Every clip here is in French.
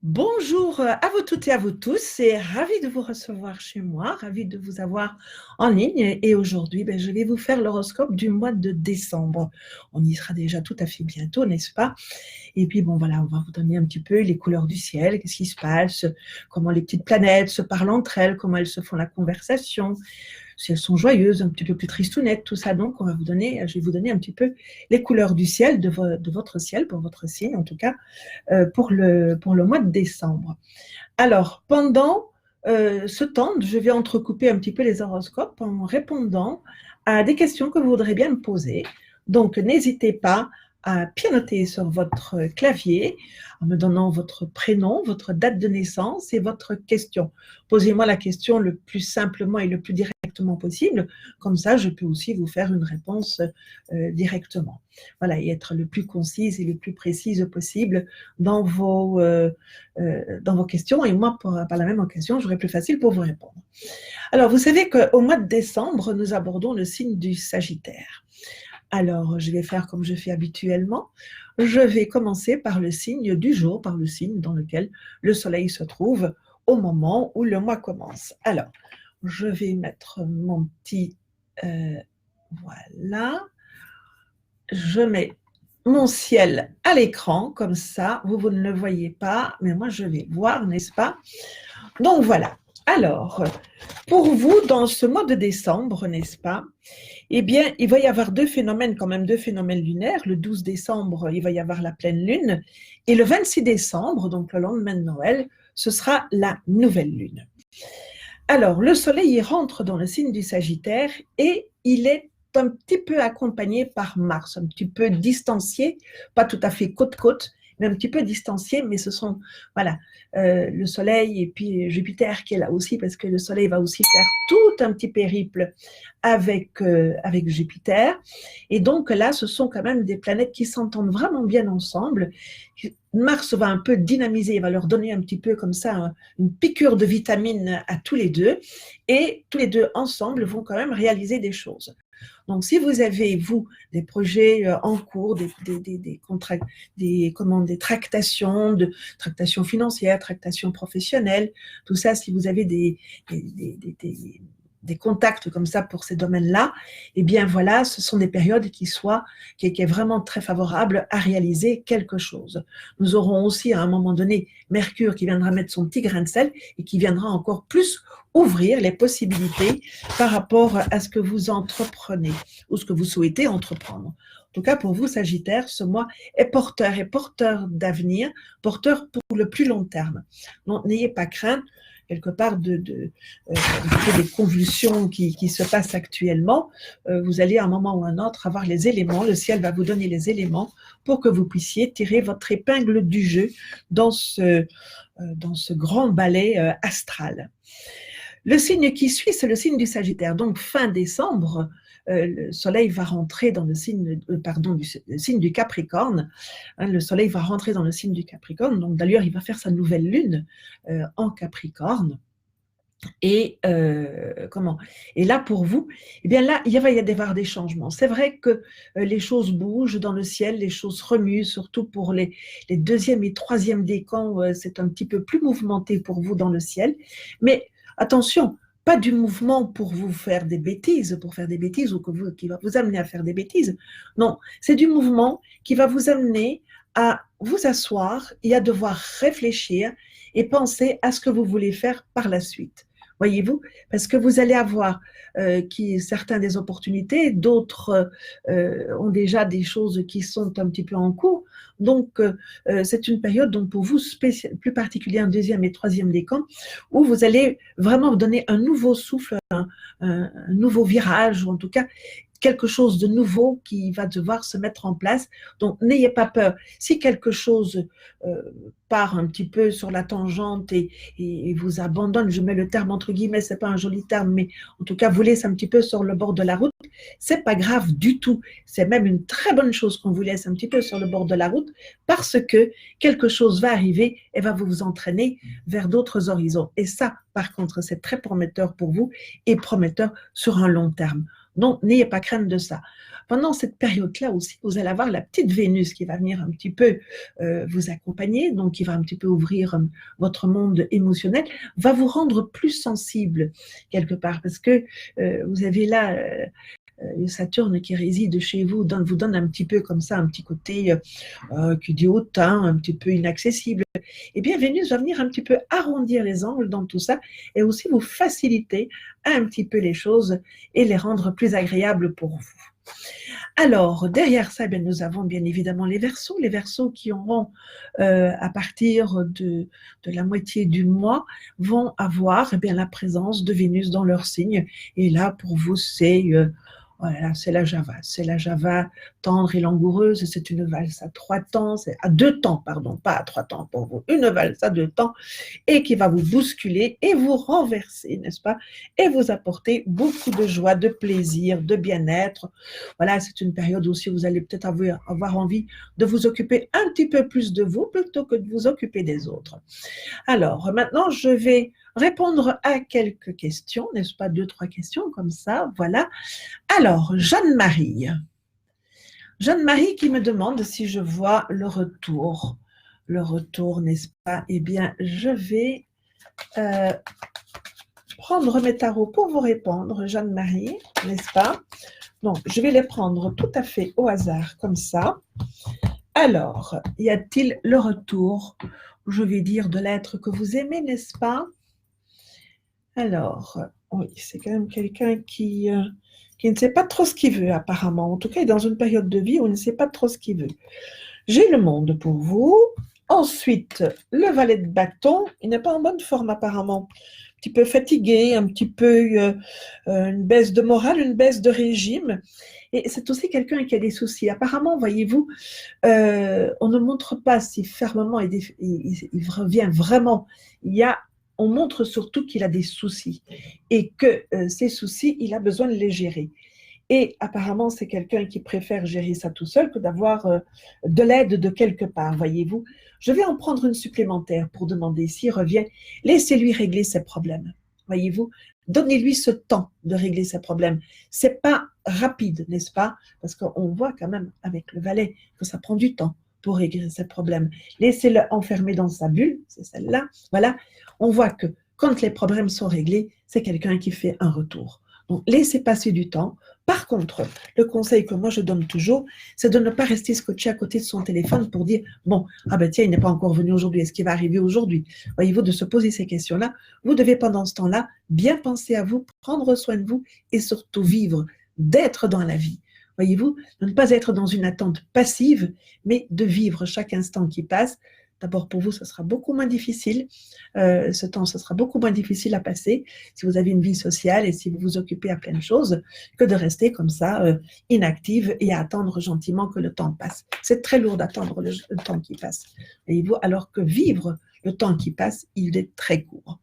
Bonjour à vous toutes et à vous tous, c'est ravi de vous recevoir chez moi, ravi de vous avoir en ligne et aujourd'hui je vais vous faire l'horoscope du mois de décembre. On y sera déjà tout à fait bientôt, n'est-ce pas? Et puis bon voilà, on va vous donner un petit peu les couleurs du ciel, qu'est-ce qui se passe, comment les petites planètes se parlent entre elles, comment elles se font la conversation, si elles sont joyeuses, un petit peu plus tristounettes, tout ça. Donc, je vais vous donner un petit peu les couleurs du ciel, de votre ciel, pour votre signe en tout cas, pour le mois de décembre. Alors, pendant ce temps, je vais entrecouper un petit peu les horoscopes en répondant à des questions que vous voudrez bien me poser. Donc, n'hésitez pas à pianoter sur votre clavier en me donnant votre prénom, votre date de naissance et votre question. Posez-moi la question le plus simplement et le plus directement possible. Comme ça, je peux aussi vous faire une réponse directement. Voilà, et être le plus concise et le plus précise possible dans vos questions. Et moi, par la même occasion, j'aurai plus facile pour vous répondre. Alors, vous savez qu'au mois de décembre, nous abordons le signe du Sagittaire. Alors, je vais faire comme je fais habituellement. Je vais commencer par le signe du jour, par le signe dans lequel le soleil se trouve au moment où le mois commence. Alors, je vais mettre mon petit... voilà. Je mets mon ciel à l'écran, comme ça, vous ne le voyez pas, mais moi je vais voir, n'est-ce pas? Donc voilà. Alors, pour vous, dans ce mois de décembre, n'est-ce pas? Eh bien, il va y avoir deux phénomènes lunaires. Le 12 décembre, il va y avoir la pleine lune. Et le 26 décembre, donc le lendemain de Noël, ce sera la nouvelle lune. Alors, le soleil, il rentre dans le signe du Sagittaire et il est un petit peu accompagné par Mars, un petit peu distancié, pas tout à fait côte-côte, mais un petit peu distancié, mais ce sont, voilà, le soleil et puis Jupiter qui est là aussi, parce que le soleil va aussi faire tout un petit périple avec Jupiter. Et donc là, ce sont quand même des planètes qui s'entendent vraiment bien ensemble. Mars va un peu dynamiser, il va leur donner un petit peu comme ça une piqûre de vitamine à tous les deux, et tous les deux ensemble vont quand même réaliser des choses. Donc, si vous avez, vous, des projets en cours, des tractations financières, tractations professionnelles, tout ça, si vous avez des contacts comme ça pour ces domaines-là, eh bien voilà, ce sont des périodes qui est vraiment très favorable à réaliser quelque chose. Nous aurons aussi à un moment donné Mercure qui viendra mettre son petit grain de sel et qui viendra encore plus ouvrir les possibilités par rapport à ce que vous entreprenez ou ce que vous souhaitez entreprendre. En tout cas, pour vous, Sagittaire, ce mois est porteur d'avenir, porteur pour le plus long terme. Donc, n'ayez pas crainte quelque part des convulsions qui se passent actuellement. Vous allez à un moment ou à un autre avoir les éléments, le ciel va vous donner les éléments pour que vous puissiez tirer votre épingle du jeu dans ce grand ballet astral. Le signe qui suit, c'est le signe du Sagittaire. Donc, fin décembre, le soleil va rentrer dans le signe du Capricorne. Le soleil va rentrer dans le signe du Capricorne. Donc, d'ailleurs, il va faire sa nouvelle lune en Capricorne. Et là, pour vous, eh bien là, il va y avoir des changements. C'est vrai que les choses bougent dans le ciel, les choses remuent, surtout pour les deuxième et troisième décans, c'est un petit peu plus mouvementé pour vous dans le ciel. Mais attention, pas du mouvement pour vous faire des bêtises, ou qui va vous amener à faire des bêtises. Non, c'est du mouvement qui va vous amener à vous asseoir et à devoir réfléchir et penser à ce que vous voulez faire par la suite. Voyez-vous, parce que vous allez avoir certains des opportunités, d'autres ont déjà des choses qui sont un petit peu en cours. Donc, c'est une période donc pour vous plus particulière, deuxième et troisième décan, où vous allez vraiment vous donner un nouveau souffle, un nouveau virage, ou en tout cas quelque chose de nouveau qui va devoir se mettre en place. Donc, n'ayez pas peur. Si quelque chose part un petit peu sur la tangente et vous abandonne, je mets le terme entre guillemets, c'est pas un joli terme, mais en tout cas, vous laisse un petit peu sur le bord de la route, c'est pas grave du tout. C'est même une très bonne chose qu'on vous laisse un petit peu sur le bord de la route parce que quelque chose va arriver et va vous entraîner vers d'autres horizons. Et ça, par contre, c'est très prometteur pour vous et prometteur sur un long terme. Donc, n'ayez pas crainte de ça. pendant cette période-là aussi, vous allez avoir la petite Vénus qui va venir un petit peu vous accompagner, donc qui va un petit peu ouvrir votre monde émotionnel, va vous rendre plus sensible quelque part, parce que vous avez là Saturne qui réside chez vous, vous donne un petit peu comme ça, un petit côté qui dit hautain, un petit peu inaccessible. Et bien Vénus va venir un petit peu arrondir les angles dans tout ça et aussi vous faciliter un petit peu les choses et les rendre plus agréables pour vous. Alors, derrière ça, bien, nous avons bien évidemment les Verseaux qui auront, à partir de la moitié du mois, vont avoir eh bien, la présence de Vénus dans leur signe. Et là, pour vous, voilà, c'est la Java tendre et langoureuse, c'est une valse à 3 temps, c'est à 2 temps, pardon, pas à 3 temps pour vous, une valse à 2 temps, et qui va vous bousculer et vous renverser, n'est-ce pas, et vous apporter beaucoup de joie, de plaisir, de bien-être. Voilà, c'est une période aussi où vous allez peut-être avoir envie de vous occuper un petit peu plus de vous plutôt que de vous occuper des autres. Alors, maintenant, je vais répondre à quelques questions, n'est-ce pas, 2-3 questions comme ça, voilà. Alors, Jeanne-Marie qui me demande si je vois le retour. Le retour, n'est-ce pas? Eh bien, je vais prendre mes tarots pour vous répondre, Jeanne-Marie, n'est-ce pas? Donc, je vais les prendre tout à fait au hasard, comme ça. Alors, y a-t-il le retour, je vais dire, de l'être que vous aimez, n'est-ce pas? Alors, oui, c'est quand même quelqu'un qui ne sait pas trop ce qu'il veut, apparemment. En tout cas, il est dans une période de vie où il ne sait pas trop ce qu'il veut. J'ai le monde pour vous. Ensuite, le valet de bâton. Il n'est pas en bonne forme, apparemment. Un petit peu fatigué, un petit peu une baisse de morale, une baisse de régime. Et c'est aussi quelqu'un qui a des soucis. Apparemment, voyez-vous, on ne montre pas si fermement il revient vraiment. On montre surtout qu'il a des soucis et que ces soucis, il a besoin de les gérer. Et apparemment, c'est quelqu'un qui préfère gérer ça tout seul que d'avoir de l'aide de quelque part, voyez-vous. Je vais en prendre une supplémentaire pour demander s'il revient. Laissez-lui régler ses problèmes, voyez-vous. Donnez-lui ce temps de régler ses problèmes. C'est pas rapide, n'est-ce pas? Parce qu'on voit quand même avec le valet que ça prend du temps pour régler ses problèmes. Laissez-le enfermer dans sa bulle, c'est celle-là, voilà. On voit que quand les problèmes sont réglés, c'est quelqu'un qui fait un retour. Donc, laissez passer du temps. Par contre, le conseil que moi je donne toujours, c'est de ne pas rester scotché à côté de son téléphone pour dire « Bon, ah ben tiens, il n'est pas encore venu aujourd'hui, est-ce qu'il va arriver aujourd'hui ?» Voyez-vous, de se poser ces questions-là. Vous devez pendant ce temps-là bien penser à vous, prendre soin de vous et surtout vivre, d'être dans la vie. Voyez-vous, de ne pas être dans une attente passive, mais de vivre chaque instant qui passe. D'abord, pour vous, ce sera beaucoup moins difficile. Ce temps, ce sera beaucoup moins difficile à passer si vous avez une vie sociale et si vous vous occupez à plein de choses que de rester comme ça, inactive et à attendre gentiment que le temps passe. C'est très lourd d'attendre le temps qui passe. Voyez-vous, alors que vivre le temps qui passe, il est très court.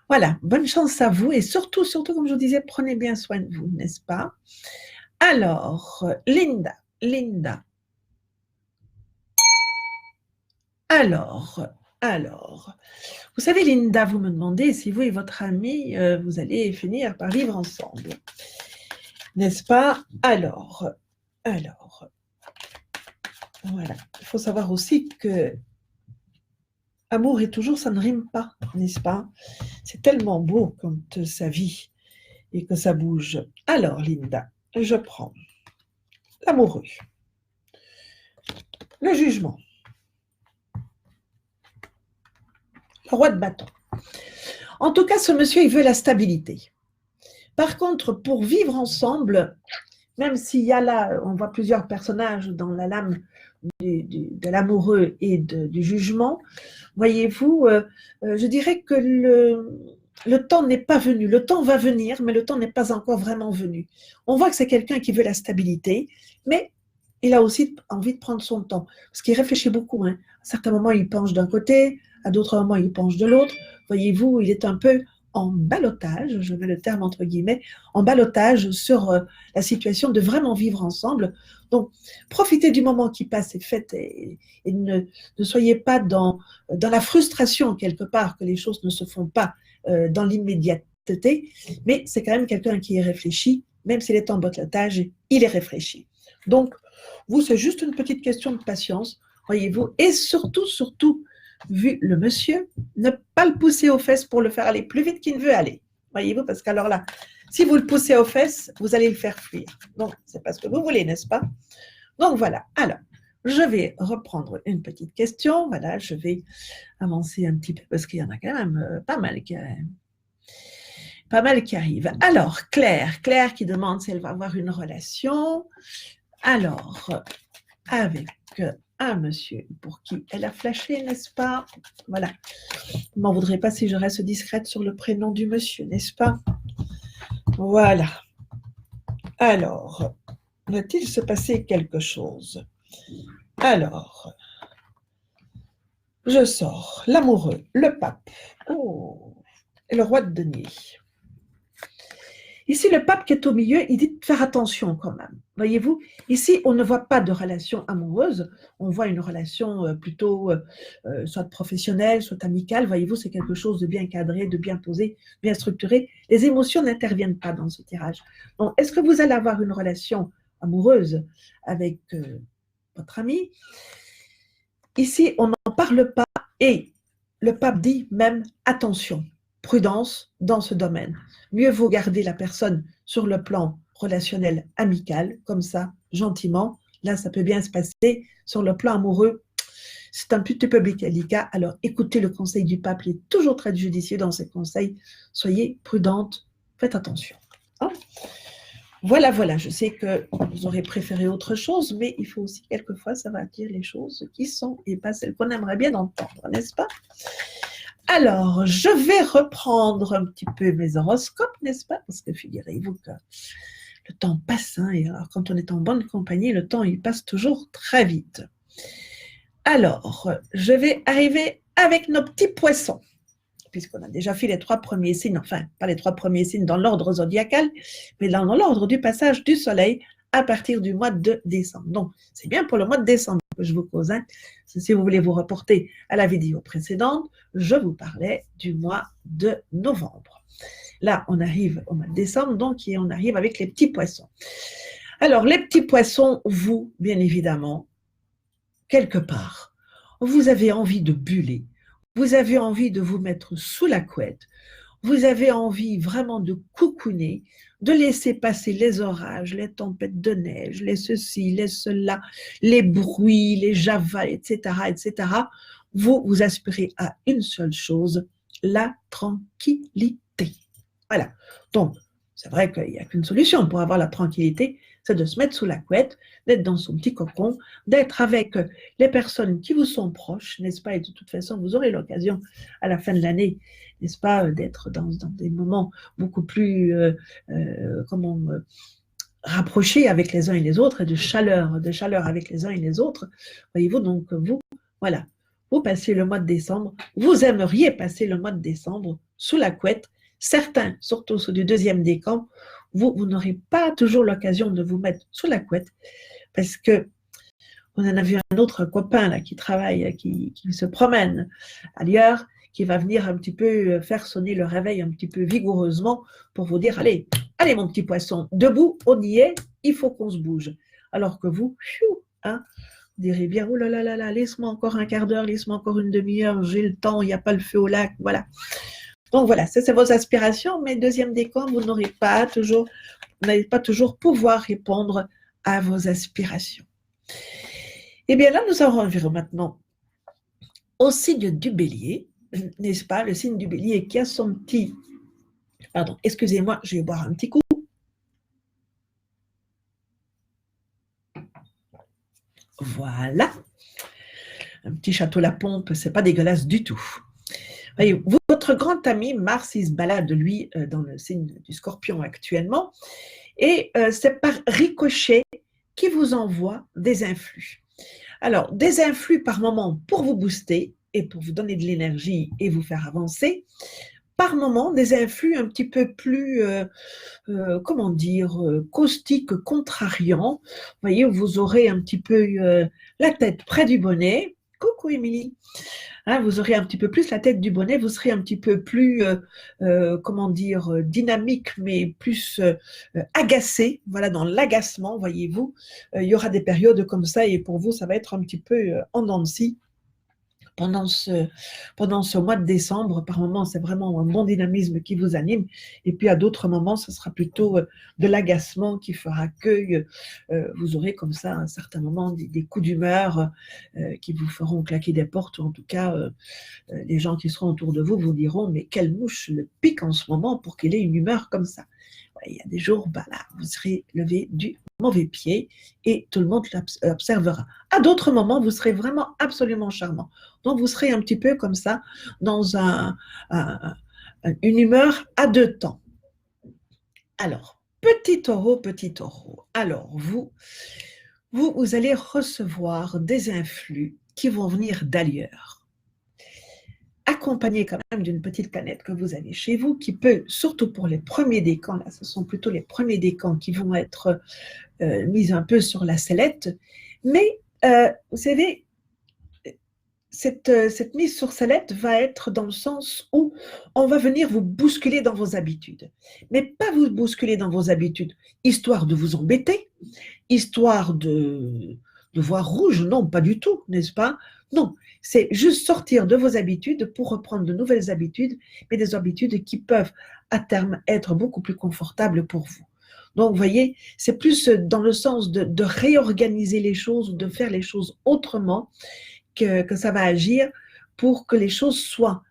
Voilà, bonne chance à vous et surtout, comme je vous disais, prenez bien soin de vous, n'est-ce pas? Alors, Linda. Alors, vous savez, Linda, vous me demandez si vous et votre ami, vous allez finir par vivre ensemble. N'est-ce pas? Alors, voilà. Il faut savoir aussi que amour et toujours, ça ne rime pas, n'est-ce pas? C'est tellement beau quand ça vit et que ça bouge. Alors, Linda, je prends l'amoureux, le jugement, le roi de bâton. En tout cas, ce monsieur, il veut la stabilité. Par contre, pour vivre ensemble, même s'il y a là, on voit plusieurs personnages dans la lame de l'amoureux et du jugement, voyez-vous, je dirais que le temps n'est pas venu. Le temps va venir, mais le temps n'est pas encore vraiment venu. On voit que c'est quelqu'un qui veut la stabilité, mais il a aussi envie de prendre son temps, parce qu'il réfléchit beaucoup. Hein. À certains moments, il penche d'un côté, à d'autres moments, il penche de l'autre. Voyez-vous, il est un peu en ballottage, je mets le terme entre guillemets, en ballottage sur la situation de vraiment vivre ensemble. Donc, profitez du moment qui passe et faites, et ne soyez pas dans la frustration quelque part que les choses ne se font pas dans l'immédiateté, mais c'est quand même quelqu'un qui est réfléchi même s'il est en botlotage, il est réfléchi. Donc, vous, c'est juste une petite question de patience, voyez-vous, et surtout, vu le monsieur, ne pas le pousser aux fesses pour le faire aller plus vite qu'il ne veut aller, voyez-vous, parce qu'alors là, si vous le poussez aux fesses, vous allez le faire fuir. Donc, c'est pas ce que vous voulez, n'est-ce pas? Donc, voilà. Alors, je vais reprendre une petite question. Voilà, je vais avancer un petit peu parce qu'il y en a quand même pas mal qui arrivent. Alors, Claire qui demande si elle va avoir une relation. Alors, avec un monsieur pour qui elle a flashé, n'est-ce pas? Voilà. Vous m'en voudrez pas si je reste discrète sur le prénom du monsieur, n'est-ce pas? Voilà. Alors, va-t-il se passer quelque chose? Alors, je sors l'amoureux, le pape, et le roi de denier. Ici, le pape qui est au milieu, il dit de faire attention quand même. Voyez-vous, ici, on ne voit pas de relation amoureuse, on voit une relation plutôt soit professionnelle, soit amicale. Voyez-vous, c'est quelque chose de bien cadré, de bien posé, bien structuré. Les émotions n'interviennent pas dans ce tirage. Donc, est-ce que vous allez avoir une relation amoureuse avec votre ami? Ici, on n'en parle pas et le pape dit même attention. Prudence dans ce domaine. Mieux vaut garder la personne sur le plan relationnel amical, comme ça, gentiment. Là, ça peut bien se passer. Sur le plan amoureux, c'est un petit peu délicat. Alors, écoutez le conseil du pape. Il est toujours très judicieux dans ses conseils. Soyez prudente. Faites attention. Hein? Voilà. Je sais que vous aurez préféré autre chose, mais il faut aussi quelquefois savoir dire les choses qui sont et pas celles qu'on aimerait bien entendre, n'est-ce pas? Alors, je vais reprendre un petit peu mes horoscopes, n'est-ce pas? Parce que figurez-vous que le temps passe, hein, et alors quand on est en bonne compagnie, le temps il passe toujours très vite. Alors, je vais arriver avec nos petits poissons, puisqu'on a déjà fait les 3 premiers signes, enfin, pas les 3 premiers signes dans l'ordre zodiacal, mais dans l'ordre du passage du soleil à partir du mois de décembre. Donc, c'est bien pour le mois de décembre que je vous cause. Hein. Si vous voulez vous reporter à la vidéo précédente, je vous parlais du mois de novembre. Là, on arrive au mois de décembre, donc on arrive avec les petits poissons. Alors, les petits poissons, vous, bien évidemment, quelque part, vous avez envie de buller, vous avez envie de vous mettre sous la couette, vous avez envie vraiment de coucouner, de laisser passer les orages, les tempêtes de neige, les ceci, les cela, les bruits, les javals, etc. Vous aspirez à une seule chose, la tranquillité. Voilà. Donc, c'est vrai qu'il n'y a qu'une solution pour avoir la tranquillité, c'est de se mettre sous la couette, d'être dans son petit cocon, d'être avec les personnes qui vous sont proches, n'est-ce pas? Et de toute façon, vous aurez l'occasion à la fin de l'année, n'est-ce pas, d'être dans des moments beaucoup plus, rapprochés avec les uns et les autres, et de chaleur avec les uns et les autres. Voyez-vous, donc vous, voilà, vous passez le mois de décembre, vous aimeriez passer le mois de décembre sous la couette. Certains, surtout ceux du deuxième décan, vous n'aurez pas toujours l'occasion de vous mettre sous la couette parce que on en a vu un autre copain là, qui travaille, qui se promène ailleurs, qui va venir un petit peu faire sonner le réveil un petit peu vigoureusement pour vous dire allez mon petit poisson, debout, on y est, il faut qu'on se bouge. Alors que vous, vous direz bien, oh là là là là, laisse-moi encore un quart d'heure, laisse-moi encore une demi-heure, j'ai le temps, il n'y a pas le feu au lac, voilà. Donc voilà, ça c'est vos aspirations, mais deuxième décan, vous n'allez pas toujours pouvoir répondre à vos aspirations. Et bien là, nous arrivons maintenant au signe du bélier, n'est-ce pas? Le signe du bélier qui a son petit... Pardon, excusez-moi, je vais boire un petit coup. Voilà. Un petit château La Pompe, c'est pas dégueulasse du tout. Voyez, votre grand ami Mars, il se balade, lui, dans le signe du Scorpion actuellement, et c'est par ricochet qui vous envoie des influx. Alors, des influx par moment pour vous booster et pour vous donner de l'énergie et vous faire avancer. Par moment, des influx un petit peu plus, caustiques, contrariants. Vous voyez, vous aurez un petit peu la tête près du bonnet, Coucou Émilie. Hein, vous aurez un petit peu plus la tête du bonnet, vous serez un petit peu plus, comment dire, dynamique, mais plus agacé, voilà, dans l'agacement, voyez-vous. Il y aura des périodes comme ça et pour vous, ça va être un petit peu en dents de scie pendant ce mois de décembre. Par moments, c'est vraiment un bon dynamisme qui vous anime. Et puis à d'autres moments, ce sera plutôt de l'agacement qui fera que vous aurez comme ça, à un certain moment, des coups d'humeur qui vous feront claquer des portes. Ou en tout cas, les gens qui seront autour de vous vous diront « Mais quelle mouche le pique en ce moment pour qu'il ait une humeur comme ça ?» Ouais, il y a des jours, bah là, vous serez levé du mauvais pied et tout le monde l'observera. À d'autres moments, vous serez vraiment absolument charmant. Donc, vous serez un petit peu comme ça, dans une humeur à deux temps. Alors, petit taureau, alors vous allez recevoir des influx qui vont venir d'ailleurs, accompagné quand même d'une petite planète que vous avez chez vous, qui peut, surtout pour les premiers décans, là ce sont plutôt les premiers décans qui vont être mis un peu sur la sellette, mais vous savez, cette mise sur sellette va être dans le sens où on va venir vous bousculer dans vos habitudes. Mais pas vous bousculer dans vos habitudes, histoire de vous embêter, histoire de voir rouge, non, pas du tout, n'est-ce pas? Non, c'est juste sortir de vos habitudes pour reprendre de nouvelles habitudes, mais des habitudes qui peuvent à terme être beaucoup plus confortables pour vous. Donc, vous voyez, c'est plus dans le sens de réorganiser les choses ou de faire les choses autrement que ça va agir pour que les choses soient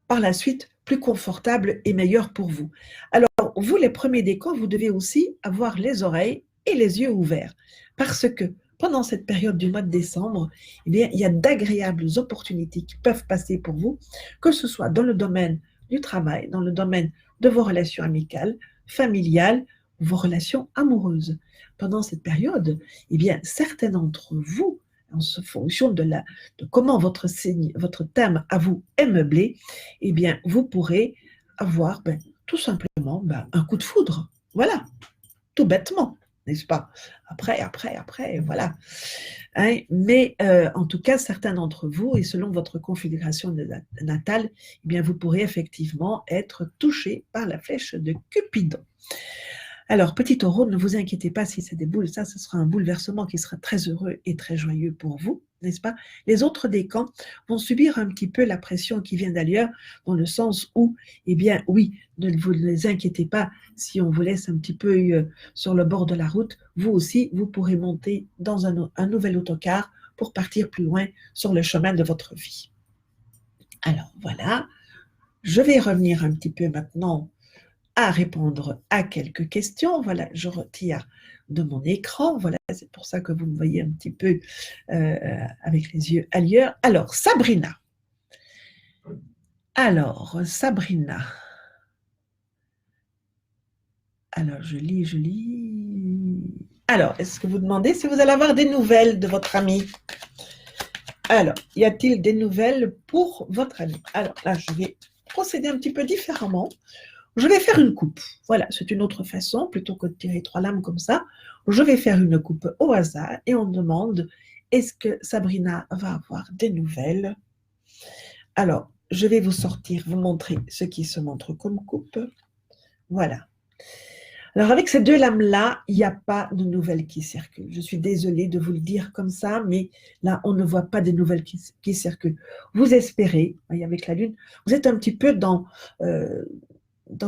par la suite plus confortables et meilleures pour vous. Alors, vous, les premiers décans, vous devez aussi avoir les oreilles et les yeux ouverts parce que pendant cette période du mois de décembre, eh bien, il y a d'agréables opportunités qui peuvent passer pour vous, que ce soit dans le domaine du travail, dans le domaine de vos relations amicales, familiales, vos relations amoureuses. Pendant cette période, eh bien, certains d'entre vous, en fonction de comment votre thème à vous est meublé, eh bien, vous pourrez avoir tout simplement un coup de foudre. Voilà, tout bêtement, n'est-ce pas? Après, voilà. Hein, mais en tout cas, certains d'entre vous, et selon votre configuration natale, eh bien, vous pourrez effectivement être touchés par la flèche de Cupidon. Alors, petit taureau, ne vous inquiétez pas si c'est des boules, ça, ce sera un bouleversement qui sera très heureux et très joyeux pour vous, n'est-ce pas? Les autres décans vont subir un petit peu la pression qui vient d'ailleurs, dans le sens où, eh bien, oui, ne vous inquiétez pas, si on vous laisse un petit peu sur le bord de la route, vous aussi, vous pourrez monter dans un nouvel autocar pour partir plus loin sur le chemin de votre vie. Alors, voilà, je vais revenir un petit peu maintenant à répondre à quelques questions. Voilà, je retire de mon écran. Voilà, c'est pour ça que vous me voyez un petit peu avec les yeux ailleurs. Alors, Sabrina. Alors, je lis. Alors, est-ce que vous demandez si vous allez avoir des nouvelles de votre ami? Alors, y a-t-il des nouvelles pour votre ami? Alors, là, je vais procéder un petit peu différemment. Je vais faire une coupe. Voilà, c'est une autre façon, plutôt que de tirer 3 lames comme ça. Je vais faire une coupe au hasard et on demande, est-ce que Sabrina va avoir des nouvelles? Alors, je vais vous montrer ce qui se montre comme coupe. Voilà. Alors, avec ces 2 lames-là, il n'y a pas de nouvelles qui circulent. Je suis désolée de vous le dire comme ça, mais là, on ne voit pas de nouvelles qui circulent. Vous espérez, voyez, avec la Lune, vous êtes un petit peu dans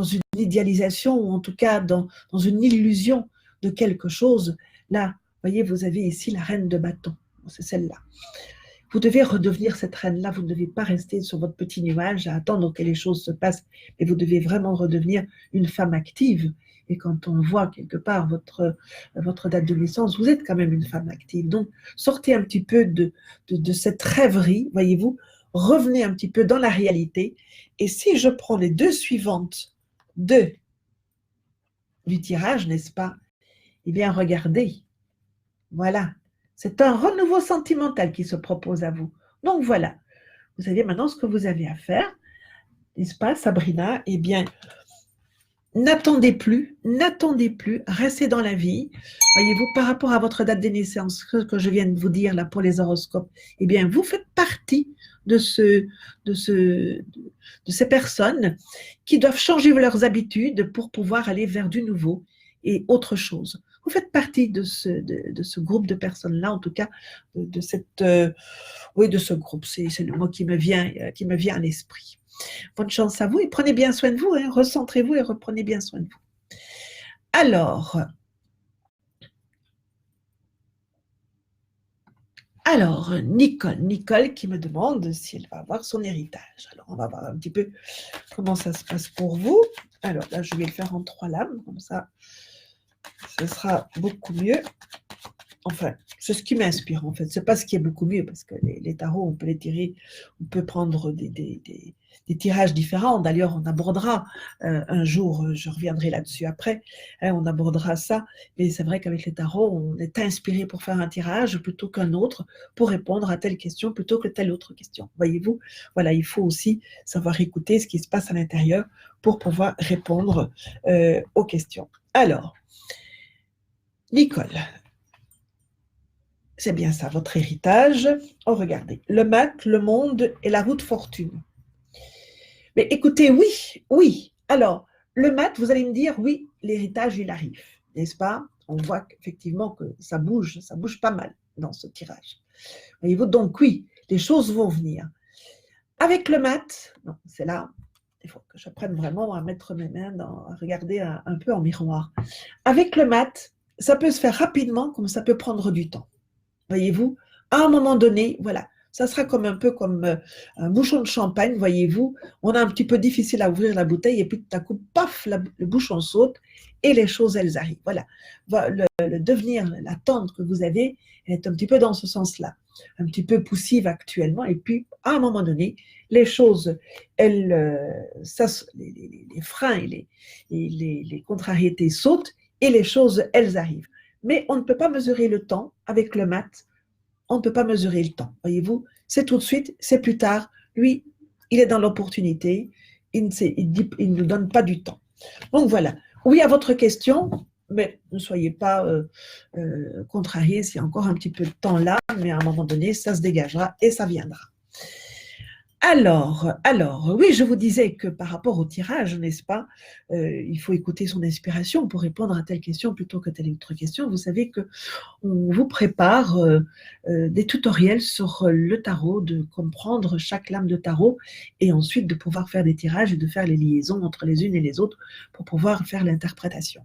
une idéalisation ou en tout cas dans une illusion de quelque chose. Là, vous voyez, vous avez ici la reine de bâton. C'est celle-là. Vous devez redevenir cette reine-là. Vous ne devez pas rester sur votre petit nuage à attendre que les choses se passent, mais vous devez vraiment redevenir une femme active. Et quand on voit quelque part votre date de naissance, vous êtes quand même une femme active. Donc, sortez un petit peu de cette rêverie, voyez-vous, revenez un petit peu dans la réalité. Et si je prends les 2 suivantes du tirage, n'est-ce pas? Eh bien, regardez. Voilà. C'est un renouveau sentimental qui se propose à vous. Donc, voilà. Vous savez maintenant ce que vous avez à faire, n'est-ce pas, Sabrina? Eh bien, n'attendez plus, restez dans la vie. Voyez-vous, par rapport à votre date de naissance, ce que je viens de vous dire là pour les horoscopes, eh bien, vous faites partie de, de, ce, de ces personnes qui doivent changer leurs habitudes pour pouvoir aller vers du nouveau et autre chose. Vous faites partie de ce groupe de personnes-là, en tout cas, de ce groupe. C'est le mot qui me vient à l'esprit. Bonne chance à vous et prenez bien soin de vous, hein, recentrez-vous et reprenez bien soin de vous. Alors, Nicole qui me demande si elle va avoir son héritage. Alors, on va voir un petit peu comment ça se passe pour vous. Alors là, je vais le faire en 3 lames, comme ça, ce sera beaucoup mieux. Enfin, c'est ce qui m'inspire en fait. C'est pas ce qui est beaucoup mieux parce que les tarots, on peut les tirer, on peut prendre des tirages différents. D'ailleurs, on abordera un jour, je reviendrai là-dessus après, hein, on abordera ça. Mais c'est vrai qu'avec les tarots, on est inspiré pour faire un tirage plutôt qu'un autre, pour répondre à telle question plutôt que telle autre question. Voyez-vous, voilà, il faut aussi savoir écouter ce qui se passe à l'intérieur pour pouvoir répondre aux questions. Alors, Nicole. C'est bien ça, votre héritage. Oh, regardez, le mat, le monde et la route fortune. Mais écoutez, oui. Alors, le mat, vous allez me dire, oui, l'héritage, il arrive, n'est-ce pas? On voit qu'effectivement que ça bouge pas mal dans ce tirage. Voyez-vous, donc oui, les choses vont venir. Avec le mat, non, c'est là, il faut que j'apprenne vraiment à mettre mes mains, à regarder un peu en miroir. Avec le mat, ça peut se faire rapidement, comme ça peut prendre du temps. Voyez-vous, à un moment donné, voilà, ça sera comme un peu comme un bouchon de champagne, voyez-vous, on a un petit peu difficile à ouvrir la bouteille et puis tout à coup, paf, le bouchon saute et les choses, elles arrivent. Voilà, le devenir, l'attente que vous avez, elle est un petit peu dans ce sens-là, un petit peu poussive actuellement et puis à un moment donné, les choses, elles, les freins et les contrariétés sautent et les choses, elles arrivent. Mais on ne peut pas mesurer le temps avec le mat. On ne peut pas mesurer le temps. Voyez-vous, c'est tout de suite, c'est plus tard. Lui, il est dans l'opportunité. Il ne nous donne pas du temps. Donc voilà. Oui à votre question, mais ne soyez pas contrariés s'il y a encore un petit peu de temps là, mais à un moment donné, ça se dégagera et ça viendra. Alors, oui, je vous disais que par rapport au tirage, n'est-ce pas, il faut écouter son inspiration pour répondre à telle question plutôt que telle autre question. Vous savez qu'on vous prépare des tutoriels sur le tarot, de comprendre chaque lame de tarot et ensuite de pouvoir faire des tirages et de faire les liaisons entre les unes et les autres pour pouvoir faire l'interprétation.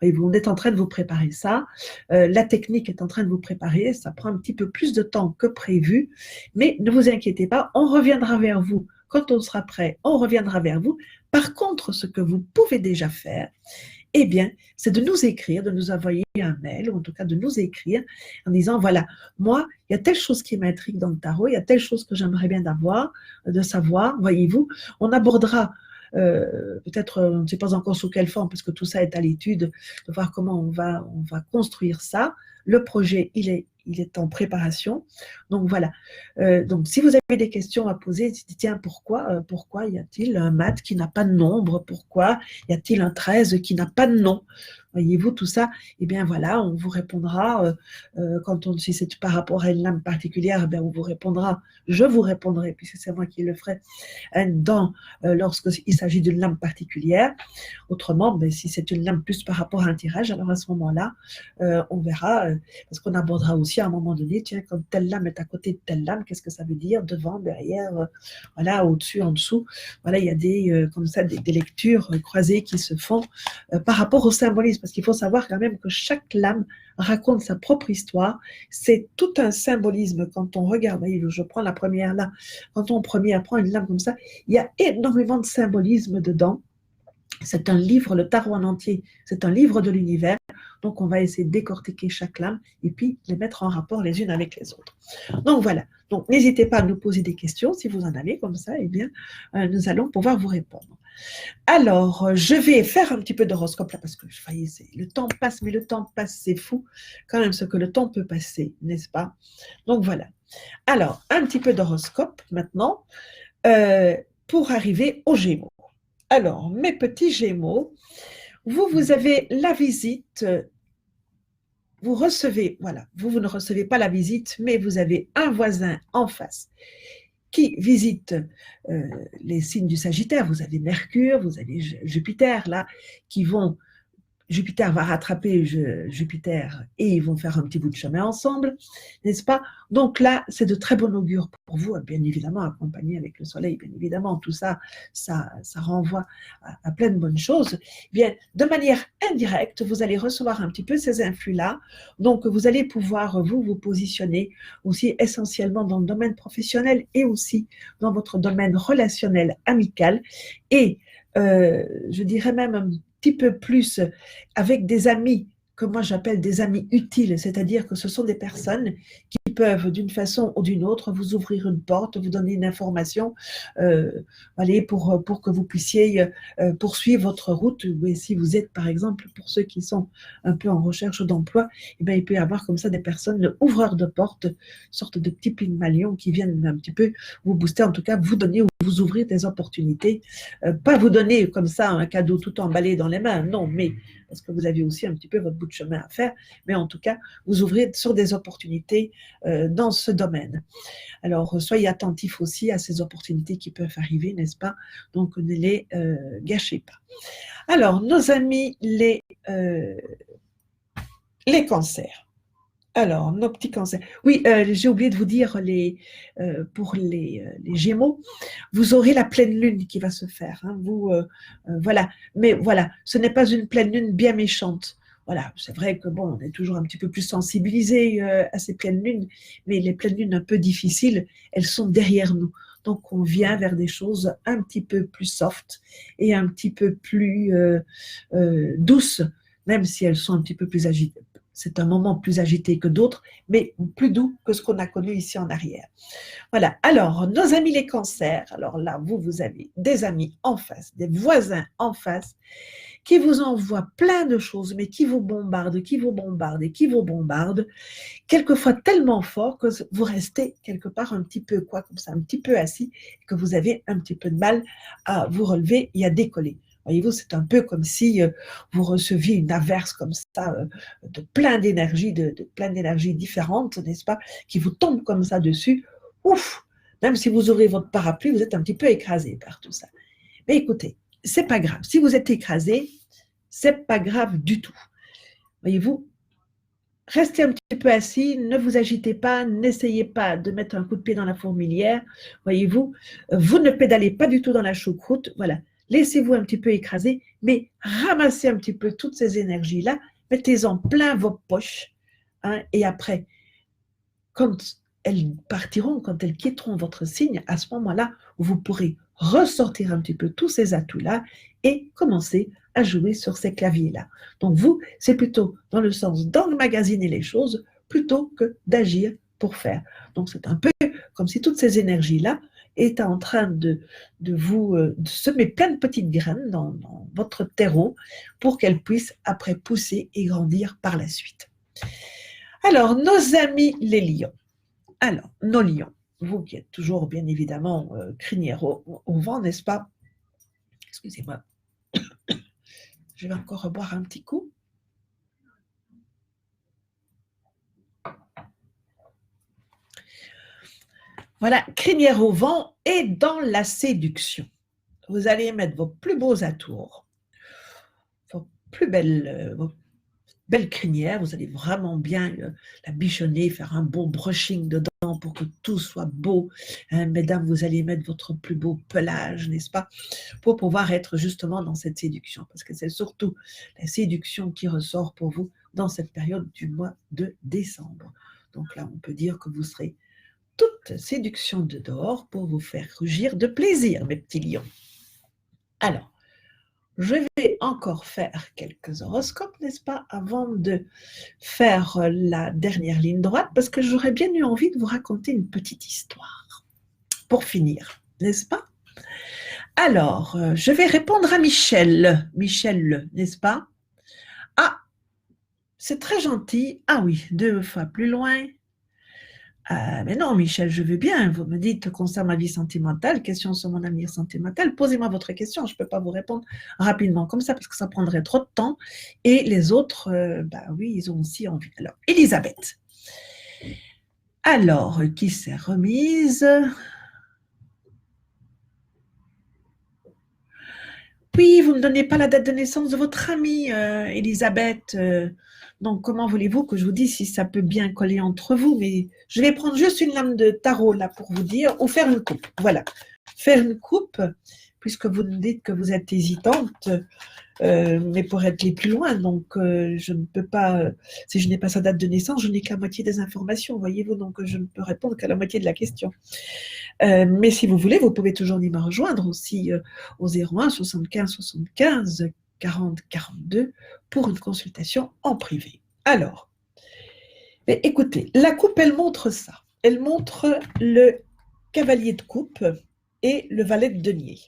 On est en train de vous préparer ça. La technique est en train de vous préparer. Ça prend un petit peu plus de temps que prévu, mais ne vous inquiétez pas, on reviendra vers vous. Quand on sera prêt, on reviendra vers vous. Par contre, ce que vous pouvez déjà faire, eh bien, c'est de nous écrire, de nous envoyer un mail, ou en tout cas de nous écrire en disant, voilà, moi, il y a telle chose qui m'intrigue dans le tarot, il y a telle chose que j'aimerais bien de savoir, voyez-vous. On abordera peut-être, on ne sait pas encore sous quelle forme, parce que tout ça est à l'étude, de voir comment on va construire ça. Le projet, il est en préparation. Donc voilà. Donc si vous avez des questions à poser, dites, tiens, pourquoi y a-t-il un mat qui n'a pas de nombre? Pourquoi y a-t-il un 13 qui n'a pas de nom? Voyez-vous tout ça? Eh bien voilà, on vous répondra si c'est par rapport à une lame particulière, eh bien on vous répondra, je vous répondrai, puisque c'est moi qui le ferai, lorsqu'il s'agit d'une lame particulière. Autrement, ben, si c'est une lame plus par rapport à un tirage, alors à ce moment-là, on verra, parce qu'on abordera aussi à un moment donné, tiens, quand telle lame est à côté de telle lame, qu'est-ce que ça veut dire, devant, derrière, voilà, au-dessus, en dessous. Voilà, il y a comme ça des lectures croisées qui se font par rapport au symbolisme, parce qu'il faut savoir quand même que chaque lame raconte sa propre histoire. C'est tout un symbolisme quand on regarde. Voyez, je prends la première là. Quand on prend une lame comme ça, il y a énormément de symbolisme dedans. C'est un livre, le tarot en entier, c'est un livre de l'univers. Donc, on va essayer de décortiquer chaque lame et puis les mettre en rapport les unes avec les autres. Donc, voilà. Donc, n'hésitez pas à nous poser des questions si vous en avez comme ça. Eh bien, nous allons pouvoir vous répondre. Alors, je vais faire un petit peu d'horoscope là parce que le temps passe, mais le temps passe, c'est fou quand même ce que le temps peut passer, n'est-ce pas? Donc, voilà. Alors, un petit peu d'horoscope maintenant pour arriver aux Gémeaux. Alors, mes petits Gémeaux, vous avez la visite, vous recevez, voilà, vous ne recevez pas la visite, mais vous avez un voisin en face qui visite les signes du Sagittaire. Vous avez Mercure, vous avez Jupiter, là, qui vont Jupiter va rattraper Jupiter et ils vont faire un petit bout de chemin ensemble, n'est-ce pas? Donc là, c'est de très bon augure pour vous, bien évidemment, accompagné avec le soleil, bien évidemment, tout ça, ça renvoie à plein de bonnes choses. Bien, de manière indirecte, vous allez recevoir un petit peu ces influx-là, donc vous allez pouvoir vous positionner aussi essentiellement dans le domaine professionnel et aussi dans votre domaine relationnel amical et je dirais même un petit peu plus avec des amis que moi j'appelle des amis utiles, c'est-à-dire que ce sont des personnes qui peuvent d'une façon ou d'une autre vous ouvrir une porte, vous donner une information, allez, pour que vous puissiez poursuivre votre route. Et si vous êtes par exemple, pour ceux qui sont un peu en recherche d'emploi, eh bien, il peut y avoir comme ça des personnes ouvreurs de portes, sorte de petits Pygmalions qui viennent un petit peu vous booster, en tout cas vous donner ou vous ouvrir des opportunités, pas vous donner comme ça un cadeau tout emballé dans les mains, non, mais parce que vous avez aussi un petit peu votre bout de chemin à faire, mais en tout cas, vous ouvrez sur des opportunités dans ce domaine. Alors, soyez attentifs aussi à ces opportunités qui peuvent arriver, n'est-ce pas? Donc, ne les gâchez pas. Alors, nos amis les cancers. Alors, nos petits cancers. Oui, j'ai oublié de vous dire, pour les Gémeaux, vous aurez la pleine lune qui va se faire. Hein, voilà. Mais voilà, ce n'est pas une pleine lune bien méchante. Voilà, c'est vrai que bon, on est toujours un petit peu plus sensibilisé à ces pleines lunes, mais les pleines lunes un peu difficiles, elles sont derrière nous. Donc, on vient vers des choses un petit peu plus soft et un petit peu plus douces, même si elles sont un petit peu plus agitées. C'est un moment plus agité que d'autres, mais plus doux que ce qu'on a connu ici en arrière. Voilà. Alors, nos amis les cancers, alors là, vous avez des amis en face, des voisins en face, qui vous envoient plein de choses, mais qui vous bombardent, qui vous bombardent et qui vous bombardent, quelquefois tellement fort que vous restez quelque part un petit peu, comme ça, un petit peu assis, et que vous avez un petit peu de mal à vous relever et à décoller. Voyez-vous, c'est un peu comme si vous receviez une averse comme ça, de plein d'énergie, de plein d'énergies différentes, n'est-ce pas, qui vous tombe comme ça dessus. Ouf! Même si vous aurez votre parapluie, vous êtes un petit peu écrasé par tout ça. Mais écoutez, c'est pas grave. Si vous êtes écrasé, c'est pas grave du tout. Voyez-vous, restez un petit peu assis, ne vous agitez pas, n'essayez pas de mettre un coup de pied dans la fourmilière. Voyez-vous, vous ne pédalez pas du tout dans la choucroute. Voilà. Laissez-vous un petit peu écraser, mais ramassez un petit peu toutes ces énergies-là, mettez-en plein vos poches, hein, et après, quand elles partiront, quand elles quitteront votre signe, à ce moment-là, vous pourrez ressortir un petit peu tous ces atouts-là et commencer à jouer sur ces claviers-là. Donc vous, c'est plutôt dans le sens d'emmagasiner les choses plutôt que d'agir pour faire. Donc c'est un peu comme si toutes ces énergies-là étaient en train de vous de semer plein de petites graines dans votre terreau pour qu'elles puissent après pousser et grandir par la suite. Alors, nos amis les lions. Alors, nos lions, vous qui êtes toujours bien évidemment crinière au vent, n'est-ce pas? Excusez-moi, je vais encore reboire un petit coup. Voilà, crinière au vent et dans la séduction. Vous allez mettre vos plus beaux atours, vos plus belles crinière, vous allez vraiment bien la bichonner, faire un beau brushing dedans pour que tout soit beau. Hein, mesdames, vous allez mettre votre plus beau pelage, n'est-ce pas, pour pouvoir être justement dans cette séduction, parce que c'est surtout la séduction qui ressort pour vous dans cette période du mois de décembre. Donc là, on peut dire que vous serez toute séduction de dehors pour vous faire rugir de plaisir, mes petits lions. Alors, je vais encore faire quelques horoscopes, n'est-ce pas, avant de faire la dernière ligne droite, parce que j'aurais bien eu envie de vous raconter une petite histoire, pour finir, n'est-ce pas? Alors, je vais répondre à Michel, n'est-ce pas? Ah, c'est très gentil. Ah oui, 2 fois plus loin. Ah, mais non, Michel, je veux bien. Vous me dites concernant ma vie sentimentale, question sur mon avenir sentimental. Posez-moi votre question. Je ne peux pas vous répondre rapidement comme ça parce que ça prendrait trop de temps. Et les autres, bah oui, ils ont aussi envie. Alors, Elisabeth. Alors, qui s'est remise? Oui, vous ne donnez pas la date de naissance de votre amie, Elisabeth. Donc, comment voulez-vous que je vous dise si ça peut bien coller entre vous? Mais je vais prendre juste une lame de tarot là pour vous dire, ou faire une coupe. Voilà, faire une coupe, puisque vous me dites que vous êtes hésitante, mais pour être les plus loin. Donc, je ne peux pas, si je n'ai pas sa date de naissance, je n'ai que la moitié des informations, voyez-vous. Donc, je ne peux répondre qu'à la moitié de la question. Mais si vous voulez, vous pouvez toujours venir me rejoindre aussi au 01 75 75 40 42 pour une consultation en privé. Alors, mais écoutez, la coupe, elle montre ça. Elle montre le cavalier de coupe et le valet de denier.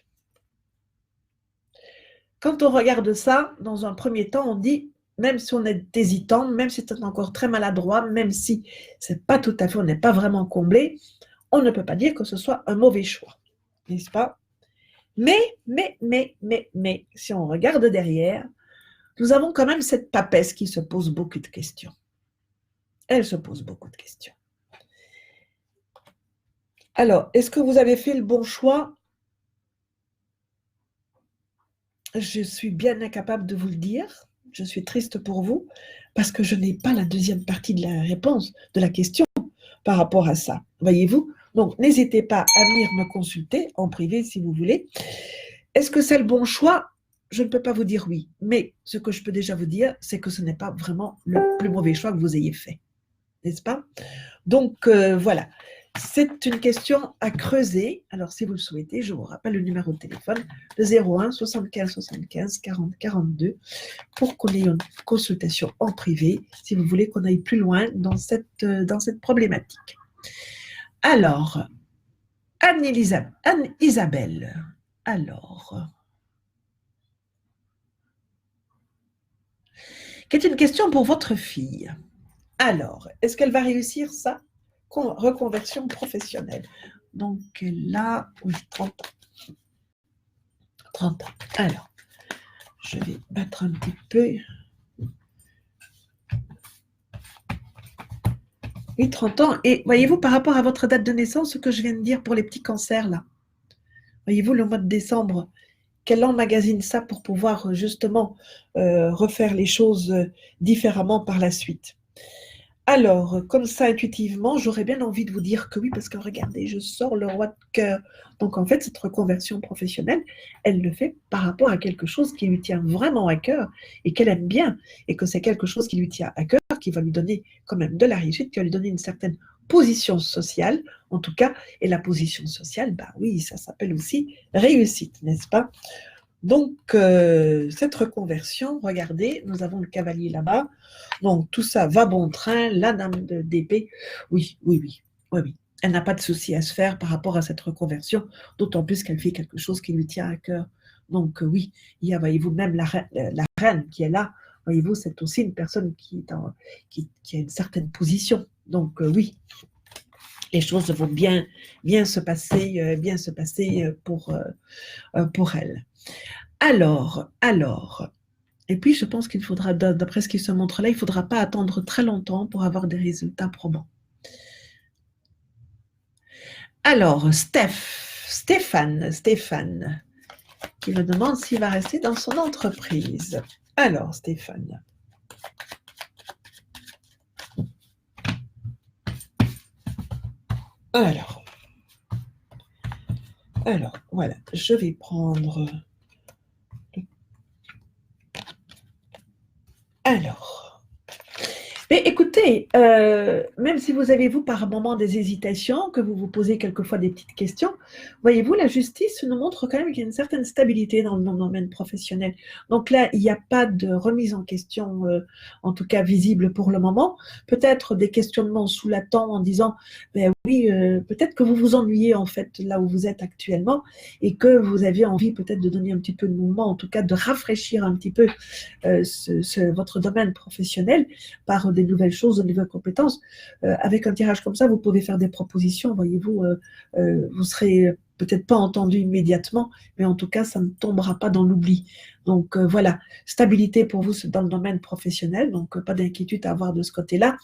Quand on regarde ça, dans un premier temps, on dit, même si on est hésitant, même si c'est encore très maladroit, même si c'est pas tout à fait, on n'est pas vraiment comblé, on ne peut pas dire que ce soit un mauvais choix, n'est-ce pas? Mais, si on regarde derrière, nous avons quand même cette papesse qui se pose beaucoup de questions. Elle se pose beaucoup de questions. Alors, est-ce que vous avez fait le bon choix? Je suis bien incapable de vous le dire. Je suis triste pour vous parce que je n'ai pas la deuxième partie de la réponse de la question par rapport à ça. Voyez-vous? Donc, n'hésitez pas à venir me consulter en privé si vous voulez. Est-ce que c'est le bon choix? Je ne peux pas vous dire oui. Mais ce que je peux déjà vous dire, c'est que ce n'est pas vraiment le plus mauvais choix que vous ayez fait. N'est-ce pas? Donc, voilà. C'est une question à creuser. Alors, si vous le souhaitez, je vous rappelle le numéro de téléphone, le 01 75 75 40 42, pour qu'on ait une consultation en privé, si vous voulez qu'on aille plus loin dans cette problématique. Alors, Anne-Isabelle, alors, qui est une question pour votre fille. Alors, est-ce qu'elle va réussir sa reconversion professionnelle? Donc là, oui, 30 ans. 30 ans. Alors, je vais battre un petit peu. Oui, 30 ans. Et voyez-vous, par rapport à votre date de naissance, ce que je viens de dire pour les petits cancers, là, voyez-vous, le mois de décembre, qu'elle emmagasine ça pour pouvoir justement refaire les choses différemment par la suite. Alors, comme ça, intuitivement, j'aurais bien envie de vous dire que oui, parce que regardez, je sors le roi de cœur. Donc, en fait, cette reconversion professionnelle, elle le fait par rapport à quelque chose qui lui tient vraiment à cœur et qu'elle aime bien, et que c'est quelque chose qui lui tient à cœur, qui va lui donner quand même de la réussite, qui va lui donner une certaine position sociale, en tout cas. Et la position sociale, bah oui, ça s'appelle aussi réussite, n'est-ce pas? Donc, cette reconversion, regardez, nous avons le cavalier là-bas. Donc, tout ça va bon train. La dame d'épée, oui. Elle n'a pas de souci à se faire par rapport à cette reconversion, d'autant plus qu'elle fait quelque chose qui lui tient à cœur. Donc, oui, il y a, voyez-vous, même la reine qui est là. Voyez-vous, c'est aussi une personne qui a une certaine position. Donc, oui, les choses vont bien se passer pour elle. Alors, et puis je pense qu'il faudra, d'après ce qui se montre là, il ne faudra pas attendre très longtemps pour avoir des résultats probants. Alors, Stéphane, qui me demande s'il va rester dans son entreprise. Alors, Stéphane. Alors, voilà, je vais prendre... Alors, mais écoutez, même si vous avez, vous, par moment des hésitations, que vous vous posez quelquefois des petites questions, voyez-vous, la justice nous montre quand même qu'il y a une certaine stabilité dans le domaine professionnel. Donc là, il n'y a pas de remise en question, en tout cas visible pour le moment. Peut-être des questionnements sous la tente en disant, ben oui, peut-être que vous vous ennuyez en fait là où vous êtes actuellement et que vous avez envie peut-être de donner un petit peu de mouvement, en tout cas de rafraîchir un petit peu votre domaine professionnel par des nouvelles choses, de nouvelles compétences. Avec un tirage comme ça, vous pouvez faire des propositions, voyez-vous, vous serez peut-être pas entendu immédiatement, mais en tout cas, ça ne tombera pas dans l'oubli. Donc voilà, stabilité pour vous dans le domaine professionnel, donc pas d'inquiétude à avoir de ce côté-là,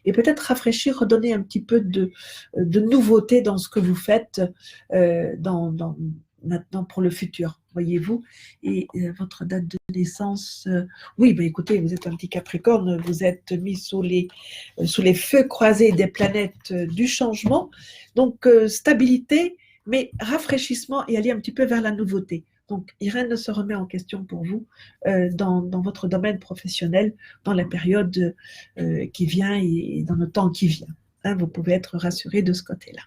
et peut-être rafraîchir, redonner un petit peu de nouveauté dans ce que vous faites maintenant pour le futur, voyez-vous. Et votre date de naissance, oui, ben écoutez, vous êtes un petit Capricorne, vous êtes mis sous les feux croisés des planètes du changement, donc stabilité, mais rafraîchissement et aller un petit peu vers la nouveauté. Donc, Irène se remet en question pour vous dans votre domaine professionnel, dans la période qui vient et dans le temps qui vient. Hein, vous pouvez être rassuré de ce côté-là.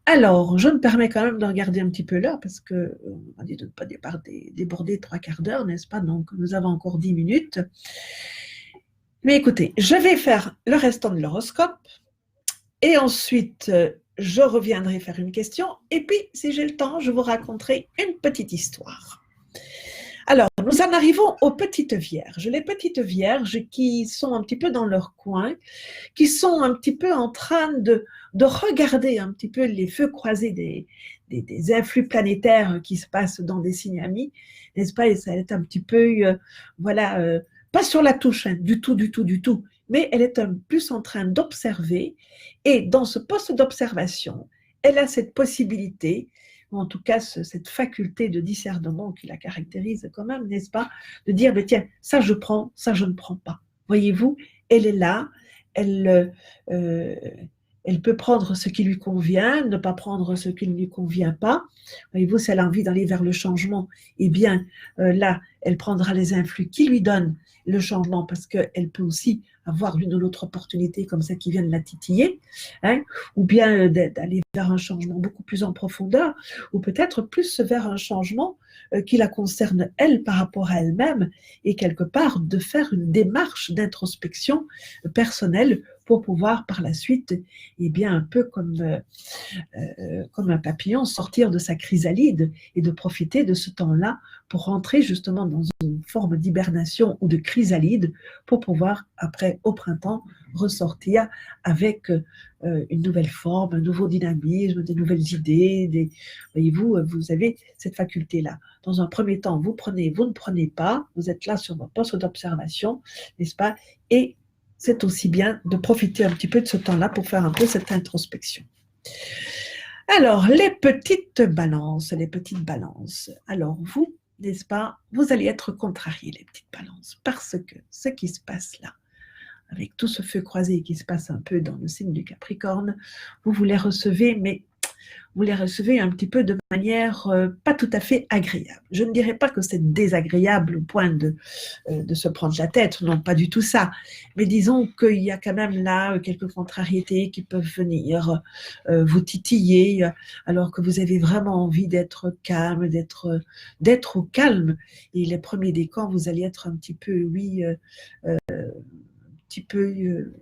Alors, je me permets quand même de regarder un petit peu l'heure parce que on a dit de ne pas déborder 3/4 d'heure, n'est-ce pas? Donc, nous avons encore 10 minutes. Mais écoutez, je vais faire le restant de l'horoscope et ensuite, je reviendrai faire une question et puis, si j'ai le temps, je vous raconterai une petite histoire. Alors, nous en arrivons aux petites vierges. Les petites vierges qui sont un petit peu dans leur coin, qui sont un petit peu en train de regarder un petit peu les feux croisés des influx planétaires qui se passent dans des signes amis, n'est-ce pas? Et ça est un petit peu, pas sur la touche, hein, du tout, mais elle est un plus en train d'observer et dans ce poste d'observation, elle a cette possibilité, ou en tout cas cette faculté de discernement qui la caractérise quand même, n'est-ce pas, de dire, mais tiens, ça je prends, ça je ne prends pas. Voyez-vous, elle est là, elle peut prendre ce qui lui convient, ne pas prendre ce qui ne lui convient pas. Voyez-vous, si elle a envie d'aller vers le changement, eh bien, là, elle prendra les influx qui lui donnent le changement parce qu'elle peut aussi avoir l'une ou l'autre opportunité comme ça qui vient de la titiller, hein, ou bien d'aller vers un changement beaucoup plus en profondeur, ou peut-être plus vers un changement qui la concerne elle par rapport à elle-même et quelque part de faire une démarche d'introspection personnelle pour pouvoir par la suite, eh bien un peu comme un papillon, sortir de sa chrysalide et de profiter de ce temps-là pour rentrer justement dans une forme d'hibernation ou de chrysalide pour pouvoir, après, au printemps, ressortir avec une nouvelle forme, un nouveau dynamisme, des nouvelles idées. Voyez-vous, vous avez cette faculté-là. Dans un premier temps, vous ne prenez pas, vous êtes là sur votre poste d'observation, n'est-ce pas? Et c'est aussi bien de profiter un petit peu de ce temps-là pour faire un peu cette introspection. Alors, les petites balances. Alors, vous, n'est-ce pas, vous allez être contrariés, les petites balances, parce que ce qui se passe là, avec tout ce feu croisé qui se passe un peu dans le signe du Capricorne, vous les recevez, mais vous les recevez un petit peu de manière pas tout à fait agréable. Je ne dirais pas que c'est désagréable au point de se prendre la tête, non, pas du tout ça. Mais disons qu'il y a quand même là quelques contrariétés qui peuvent venir vous titiller, alors que vous avez vraiment envie d'être calme, d'être au calme. Et les premiers décans, vous allez être un petit peu, oui, petit peu,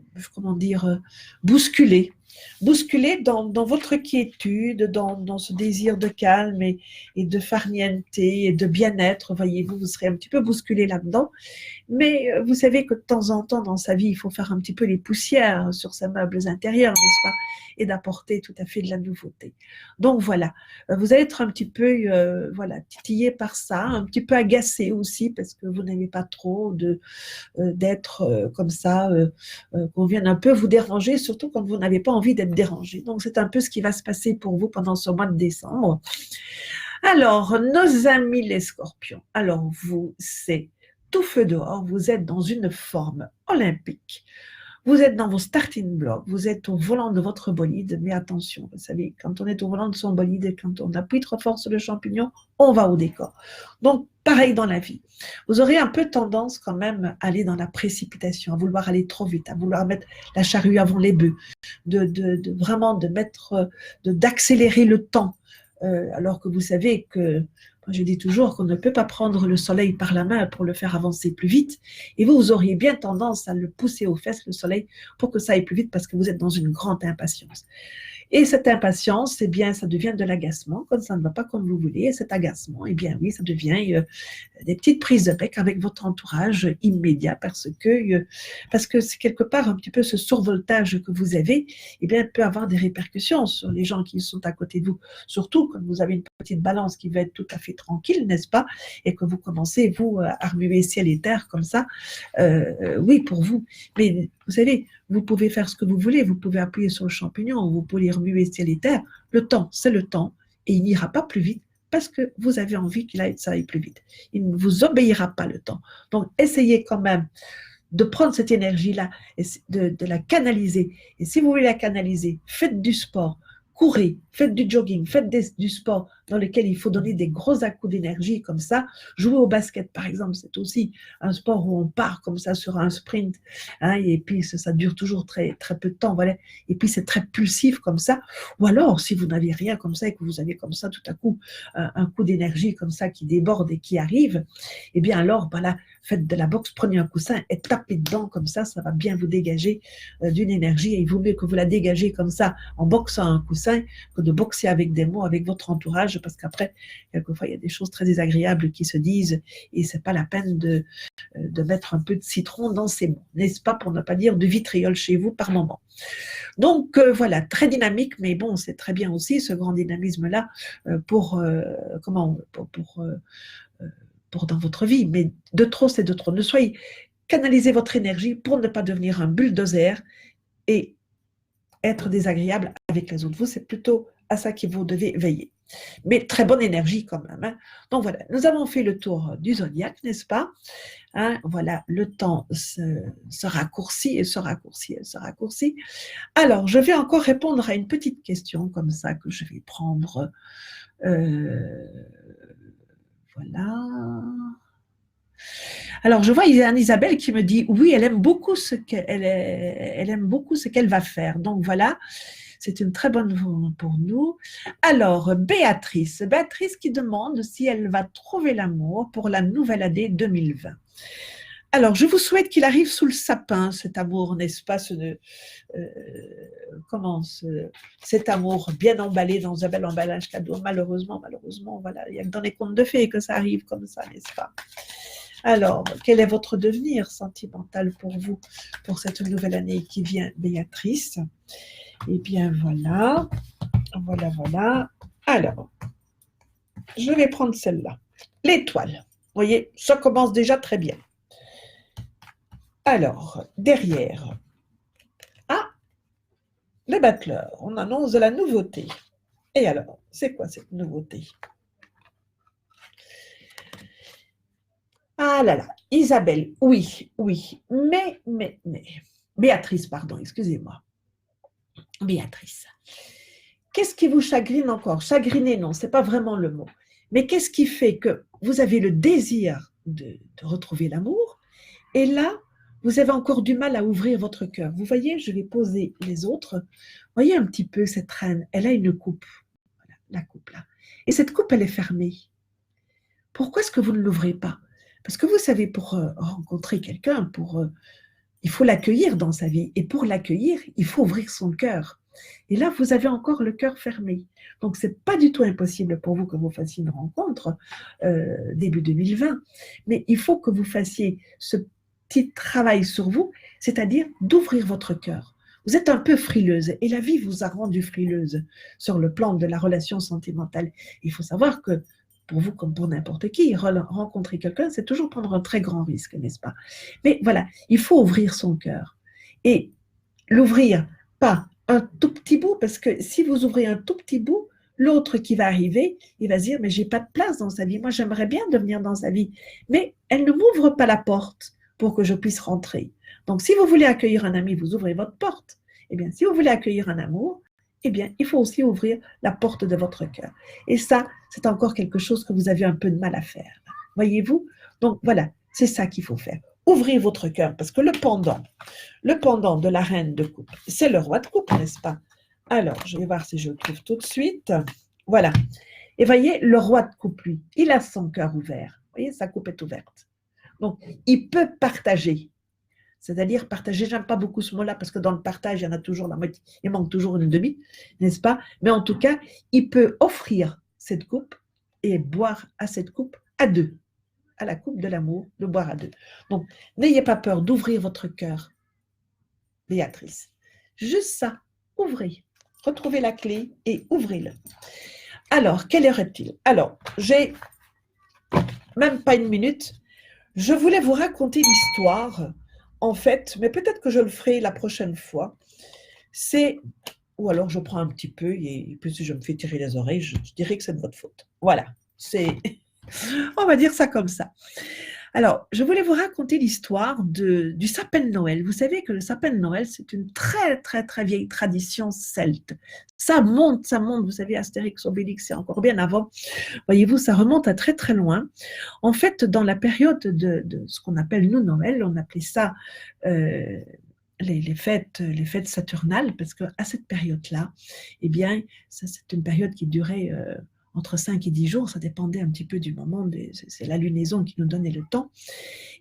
bousculé dans votre quiétude, dans ce désir de calme et de farniente et de bien-être. Voyez-vous, vous serez un petit peu bousculé là-dedans. Mais vous savez que de temps en temps dans sa vie, il faut faire un petit peu les poussières sur ses meubles intérieurs, n'est-ce pas? Et d'apporter tout à fait de la nouveauté. Donc voilà, vous allez être un petit peu titillé par ça, un petit peu agacé aussi parce que vous n'aimez pas trop d'être comme ça, qu'on vienne un peu vous déranger, surtout quand vous n'avez pas envie d'être dérangé. Donc c'est un peu ce qui va se passer pour vous pendant ce mois de décembre. Alors, nos amis les scorpions, alors vous, c'est tout feu dehors, vous êtes dans une forme olympique, vous êtes dans vos starting blocks, vous êtes au volant de votre bolide, mais attention, vous savez, quand on est au volant de son bolide et quand on appuie trop fort sur le champignon, on va au décor. Donc, pareil dans la vie. Vous aurez un peu tendance quand même à aller dans la précipitation, à vouloir aller trop vite, à vouloir mettre la charrue avant les bœufs, vraiment d'accélérer le temps, alors que vous savez que Moi, je dis toujours qu'on ne peut pas prendre le soleil par la main pour le faire avancer plus vite. Et vous auriez bien tendance à le pousser aux fesses, le soleil, pour que ça aille plus vite parce que vous êtes dans une grande impatience. Et cette impatience, eh bien, ça devient de l'agacement, quand ça ne va pas comme vous voulez. Et cet agacement, eh bien, oui, ça devient des petites prises de bec avec votre entourage immédiat parce que c'est quelque part un petit peu ce survoltage que vous avez, eh bien, peut avoir des répercussions sur les gens qui sont à côté de vous. Surtout quand vous avez une petite balance qui va être tout à fait tranquille, n'est-ce pas? Et que vous commencez, vous, à remuer ciel et terre comme ça. Oui, pour vous. Mais vous savez, vous pouvez faire ce que vous voulez, vous pouvez appuyer sur le champignon, vous pouvez remuer ciel et terre. Le temps, c'est le temps, et il n'ira pas plus vite parce que vous avez envie ça aille plus vite. Il ne vous obéira pas le temps. Donc, essayez quand même de prendre cette énergie-là et de la canaliser. Et si vous voulez la canaliser, faites du sport, courez, faites du jogging, faites du sport dans lequel il faut donner des gros à-coups d'énergie comme ça. Jouer au basket, par exemple, c'est aussi un sport où on part comme ça sur un sprint, hein, et puis ça dure toujours très, très peu de temps, voilà. Et puis c'est très pulsif comme ça. Ou alors, si vous n'avez rien comme ça et que vous avez comme ça tout à coup un coup d'énergie comme ça qui déborde et qui arrive, eh bien alors, voilà, faites de la boxe, prenez un coussin et tapez dedans comme ça va bien vous dégager d'une énergie. Et il vaut mieux que vous la dégagez comme ça en boxant un coussin que de boxer avec des mots, avec votre entourage, parce qu'après, quelquefois, il y a des choses très désagréables qui se disent et c'est pas la peine de mettre un peu de citron dans ces mots, n'est-ce pas, pour ne pas dire de vitriol chez vous par moment. Donc voilà, très dynamique, mais bon, c'est très bien aussi ce grand dynamisme-là pour dans votre vie, mais de trop, c'est de trop. Ne soyez, canalisez votre énergie pour ne pas devenir un bulldozer et être désagréable avec les autres. Vous, c'est plutôt à ça que vous devez veiller. Mais très bonne énergie quand même. Hein. Donc voilà, nous avons fait le tour du zodiaque, n'est-ce pas? Hein, voilà, le temps se raccourcit et se raccourcit et se raccourcit. Alors, je vais encore répondre à une petite question comme ça que je vais prendre. Voilà. Alors, je vois Isabelle qui me dit oui, elle aime beaucoup elle aime beaucoup ce qu'elle va faire. Donc voilà, c'est une très bonne pour nous. Alors, Béatrice qui demande si elle va trouver l'amour pour la nouvelle année 2020. Alors, je vous souhaite qu'il arrive sous le sapin, cet amour, n'est-ce pas, cet amour bien emballé dans un bel emballage cadeau. Malheureusement, voilà, il n'y a que dans les contes de fées que ça arrive comme ça, n'est-ce pas? Alors, quel est votre devenir sentimental pour vous, pour cette nouvelle année qui vient, Béatrice? Eh bien, voilà. Alors, je vais prendre celle-là. L'étoile. Vous voyez, ça commence déjà très bien. Alors, derrière. Ah, le battleur. On annonce de la nouveauté. Et alors, c'est quoi cette nouveauté? Ah là là, Isabelle, oui, mais. Béatrice, pardon, excusez-moi. Béatrice. Qu'est-ce qui vous chagrine encore? Chagriner, non, ce n'est pas vraiment le mot. Mais qu'est-ce qui fait que vous avez le désir de retrouver l'amour et là, vous avez encore du mal à ouvrir votre cœur? Vous voyez, je vais poser les autres. Vous voyez un petit peu cette reine, elle a une coupe. Voilà, la coupe là. Et cette coupe, elle est fermée. Pourquoi est-ce que vous ne l'ouvrez pas? Parce que vous savez, pour rencontrer quelqu'un, il faut l'accueillir dans sa vie. Et pour l'accueillir, il faut ouvrir son cœur. Et là, vous avez encore le cœur fermé. Donc, ce n'est pas du tout impossible pour vous que vous fassiez une rencontre début 2020. Mais il faut que vous fassiez ce petit travail sur vous, c'est-à-dire d'ouvrir votre cœur. Vous êtes un peu frileuse et la vie vous a rendu frileuse sur le plan de la relation sentimentale. Il faut savoir que pour vous comme pour n'importe qui, rencontrer quelqu'un, c'est toujours prendre un très grand risque, n'est-ce pas? Mais voilà, il faut ouvrir son cœur. Et l'ouvrir, pas un tout petit bout, parce que si vous ouvrez un tout petit bout, l'autre qui va arriver, il va se dire, mais j'ai pas de place dans sa vie, moi j'aimerais bien devenir dans sa vie, mais elle ne m'ouvre pas la porte pour que je puisse rentrer. Donc si vous voulez accueillir un ami, vous ouvrez votre porte. Eh bien, si vous voulez accueillir un amour, eh bien, il faut aussi ouvrir la porte de votre cœur. Et ça, c'est encore quelque chose que vous avez un peu de mal à faire. Voyez-vous? Donc voilà, c'est ça qu'il faut faire. Ouvrez votre cœur, parce que le pendant de la reine de coupe, c'est le roi de coupe, n'est-ce pas? Alors, je vais voir si je le trouve tout de suite. Voilà. Et voyez, le roi de coupe, lui, il a son cœur ouvert. Vous voyez, sa coupe est ouverte. Donc, il peut partager. C'est-à-dire partager, j'aime pas beaucoup ce mot-là parce que dans le partage, il y en a toujours la moitié, il manque toujours une demi, n'est-ce pas? Mais en tout cas, il peut offrir cette coupe et boire à cette coupe à deux, à la coupe de l'amour, de boire à deux. Donc, n'ayez pas peur d'ouvrir votre cœur, Béatrice. Juste ça, ouvrez. Retrouvez la clé et ouvrez-le. Alors, quelle heure est-il? Alors, j'ai même pas une minute. Je voulais vous raconter l'histoire, en fait, mais peut-être que je le ferai la prochaine fois. C'est, ou alors je prends un petit peu et puis si je me fais tirer les oreilles, je dirais que c'est de votre faute. Voilà, on va dire ça comme ça. Alors, je voulais vous raconter l'histoire du sapin de Noël. Vous savez que le sapin de Noël, c'est une très, très, très vieille tradition celte. Ça monte, vous savez, Astérix, Obélix, c'est encore bien avant. Voyez-vous, ça remonte à très, très loin. En fait, dans la période de ce qu'on appelle, nous, Noël, on appelait ça les fêtes saturnales, parce qu'à cette période-là, eh bien, c'est une période qui durait entre 5 et 10 jours, ça dépendait un petit peu du moment, c'est la lunaison qui nous donnait le temps,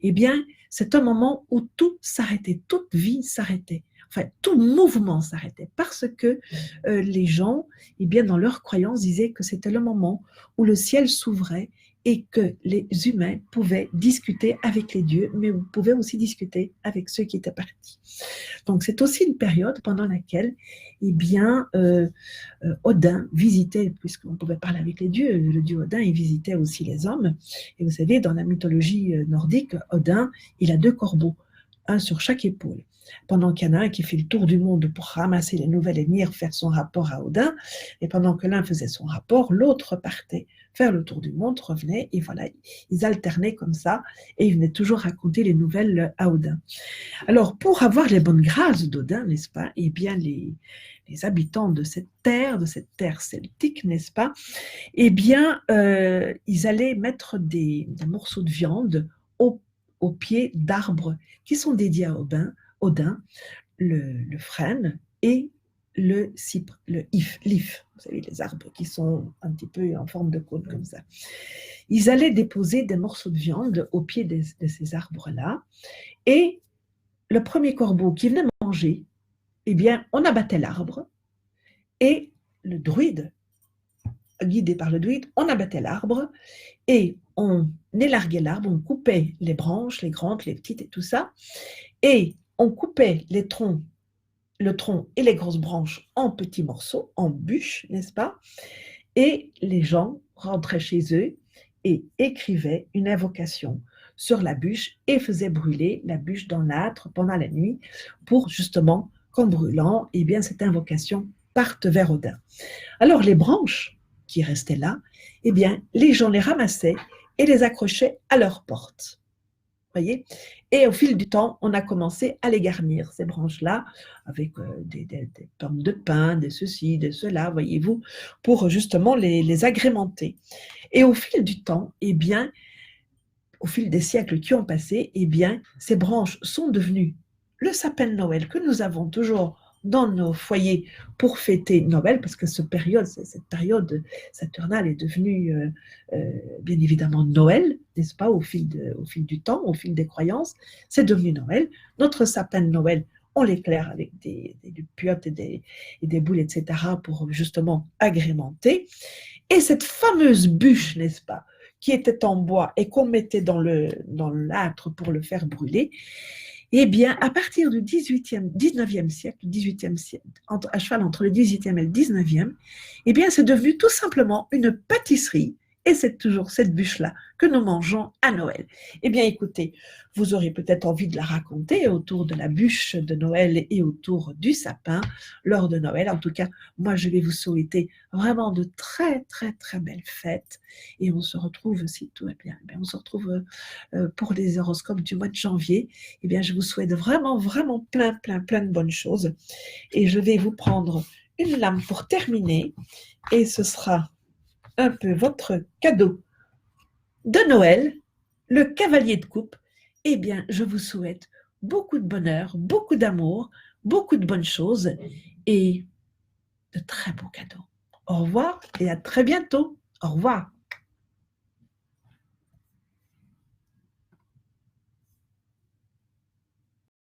eh bien, c'est un moment où tout s'arrêtait, toute vie s'arrêtait, enfin, tout mouvement s'arrêtait, parce que les gens, eh bien, dans leur croyance, disaient que c'était le moment où le ciel s'ouvrait et que les humains pouvaient discuter avec les dieux, mais pouvaient aussi discuter avec ceux qui étaient partis. Donc, c'est aussi une période pendant laquelle, eh bien, Odin visitait, puisqu'on pouvait parler avec les dieux, le dieu Odin, il visitait aussi les hommes. Et vous savez, dans la mythologie nordique, Odin, il a deux corbeaux, un sur chaque épaule. Pendant qu'il y en a un qui fait le tour du monde pour ramasser les nouvelles et venir faire son rapport à Odin, et pendant que l'un faisait son rapport, l'autre partait faire le tour du monde, revenait, et voilà, ils alternaient comme ça, et ils venaient toujours raconter les nouvelles à Odin. Alors, pour avoir les bonnes grâces d'Odin, n'est-ce pas, eh bien, les habitants de cette terre celtique, n'est-ce pas, eh bien, ils allaient mettre des morceaux de viande au pied d'arbres qui sont dédiés à Odin, le frêne et le cypre, l'if, vous savez, les arbres qui sont un petit peu en forme de cône comme ça. Ils allaient déposer des morceaux de viande au pied de ces arbres-là, et le premier corbeau qui venait manger, eh bien, on abattait l'arbre, et le druide, guidé par le druide, on abattait l'arbre, et on élarguait l'arbre, on coupait les branches, les grandes, les petites et tout ça, et on coupait le tronc et les grosses branches en petits morceaux, en bûches, n'est-ce pas? Et les gens rentraient chez eux et écrivaient une invocation sur la bûche et faisaient brûler la bûche dans l'âtre pendant la nuit pour justement qu'en brûlant, eh bien, cette invocation parte vers Odin. Alors les branches qui restaient là, eh bien, les gens les ramassaient et les accrochaient à leur porte. Voyez. Et au fil du temps, on a commencé à les garnir, ces branches-là, avec des pommes de pin, des ceci, des cela, voyez-vous, pour justement les agrémenter. Et au fil du temps, eh bien, au fil des siècles qui ont passé, eh bien, ces branches sont devenues le sapin de Noël que nous avons toujours dans nos foyers pour fêter Noël, parce que cette période saturnale est devenue bien évidemment Noël, n'est-ce pas, au fil du temps, au fil des croyances, c'est devenu Noël. Notre sapin de Noël, on l'éclaire avec des piottes et des boules, etc., pour justement agrémenter. Et cette fameuse bûche, n'est-ce pas, qui était en bois et qu'on mettait dans l'âtre pour le faire brûler, eh bien, à partir du 19e siècle, à cheval entre le 18e et le 19e, eh bien, c'est devenu tout simplement une pâtisserie, et c'est toujours cette bûche-là que nous mangeons à Noël. Eh bien, écoutez, vous aurez peut-être envie de la raconter autour de la bûche de Noël et autour du sapin lors de Noël. En tout cas, moi, je vais vous souhaiter vraiment de très, très, très belles fêtes, et on se retrouve, si tout va bien, on se retrouve pour les horoscopes du mois de janvier. Eh bien, je vous souhaite vraiment, vraiment plein, plein, plein de bonnes choses, et je vais vous prendre une lame pour terminer, et ce sera un peu votre cadeau de Noël, le cavalier de coupe. Eh bien, je vous souhaite beaucoup de bonheur, beaucoup d'amour, beaucoup de bonnes choses et de très beaux cadeaux. Au revoir et à très bientôt. Au revoir.